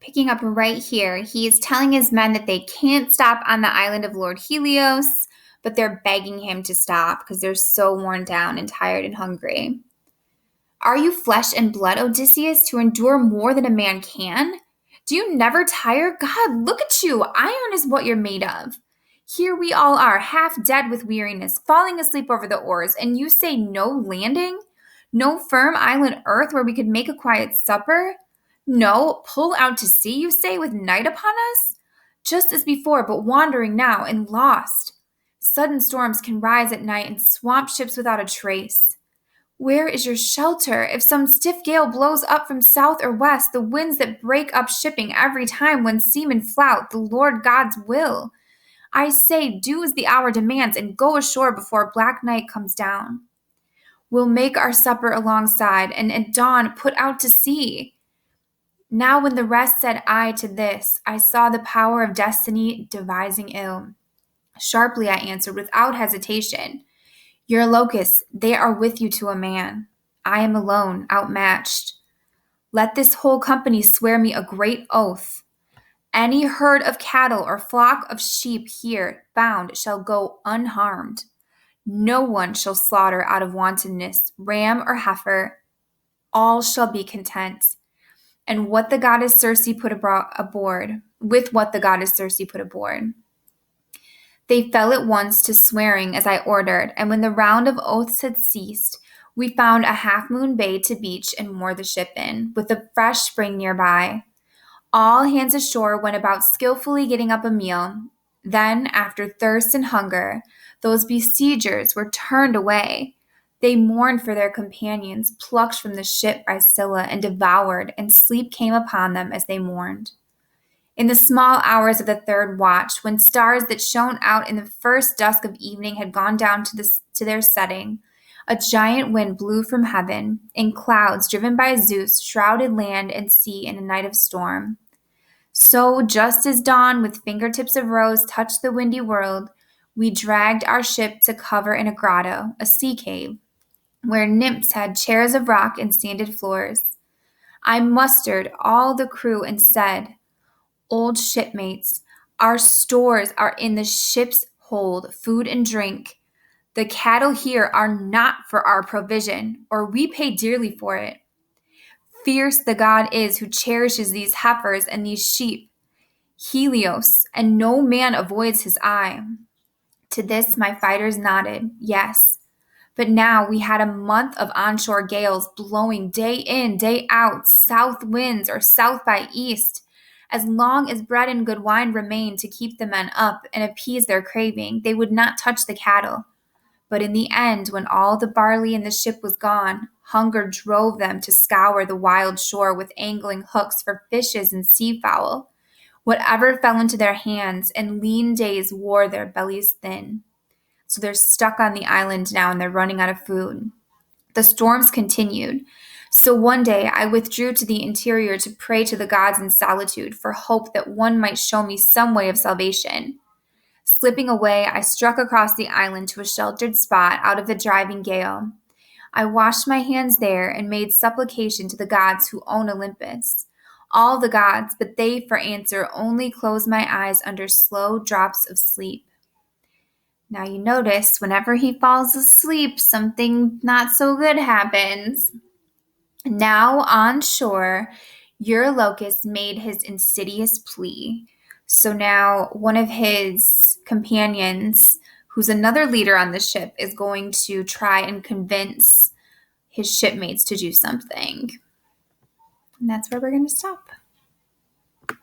Picking up right here, he is telling his men that they can't stop on the island of Lord Helios, but they're begging him to stop because they're so worn down and tired and hungry. Are you flesh and blood, Odysseus, to endure more than a man can? Do you never tire? God, look at you. Iron is what you're made of. Here we all are, half dead with weariness, falling asleep over the oars, and you say no landing? No firm island earth where we could make a quiet supper? No, pull out to sea, you say, with night upon us? Just as before, but wandering now and lost. Sudden storms can rise at night and swamp ships without a trace. Where is your shelter? If some stiff gale blows up from south or west, the winds that break up shipping every time when seamen flout the Lord God's will. I say, do as the hour demands and go ashore before black night comes down. We'll make our supper alongside and at dawn put out to sea. Now when the rest said aye to this, I saw the power of destiny devising ill. Sharply I answered without hesitation. Your locusts, they are with you to a man. I am alone, outmatched. Let this whole company swear me a great oath. Any herd of cattle or flock of sheep here found shall go unharmed. No one shall slaughter out of wantonness, ram or heifer. All shall be content. And with what the goddess Circe put aboard. They fell at once to swearing as I ordered, and when the round of oaths had ceased, we found a half-moon bay to beach and moor the ship in, with a fresh spring nearby. All hands ashore went about skillfully getting up a meal. Then, after thirst and hunger, those besiegers were turned away. They mourned for their companions, plucked from the ship by Scylla and devoured, and sleep came upon them as they mourned. In the small hours of the third watch, when stars that shone out in the first dusk of evening had gone down to their setting, a giant wind blew from heaven, and clouds, driven by Zeus, shrouded land and sea in a night of storm. So, just as dawn with fingertips of rose touched the windy world, we dragged our ship to cover in a grotto, a sea cave, where nymphs had chairs of rock and sanded floors. I mustered all the crew and said, Old shipmates, our stores are in the ship's hold, food and drink. The cattle here are not for our provision, or we pay dearly for it. Fierce the god is who cherishes these heifers and these sheep, Helios, and no man avoids his eye. To this my fighters nodded, yes. But now we had a month of onshore gales blowing day in, day out, south winds or south by east. As long as bread and good wine remained to keep the men up and appease their craving, they would not touch the cattle. But in the end, when all the barley in the ship was gone, hunger drove them to scour the wild shore with angling hooks for fishes and seafowl. Whatever fell into their hands, and lean days wore their bellies thin. So they're stuck on the island now and they're running out of food. The storms continued. So one day I withdrew to the interior to pray to the gods in solitude for hope that one might show me some way of salvation. Slipping away, I struck across the island to a sheltered spot out of the driving gale. I washed my hands there and made supplication to the gods who own Olympus. All the gods, but they for answer only closed my eyes under slow drops of sleep. Now you notice whenever he falls asleep, something not so good happens. Now on shore, Eurylochus made his insidious plea. So now one of his companions, who's another leader on the ship, is going to try and convince his shipmates to do something. And that's where we're going to stop.